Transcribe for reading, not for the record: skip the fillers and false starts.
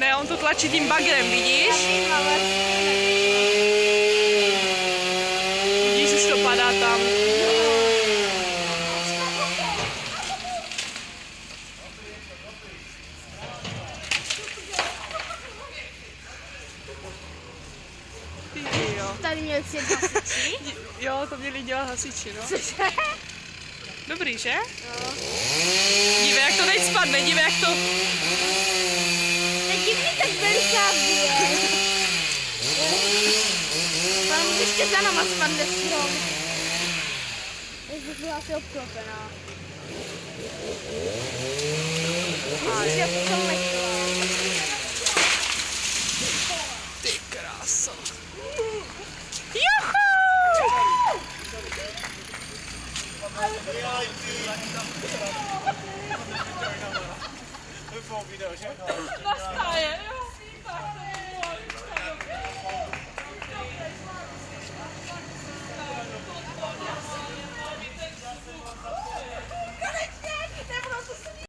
Ne, on to tlačí tím bagrem, vidíš? Vidíš, už to padá tam. Jo. Tady měl si hasiči. Jo, to měli dělat hasiči, no. Cože? Dobrý, že? Jo. Dívej, jak to teď spadne, dívej, jak to... Nedivný tak veliká věc. Tam ještě za náma spadne strom. Teď bych byla asi obklopená. Až jak to lekla. Ty kráso. Een video, zeg. Na stáje, jo.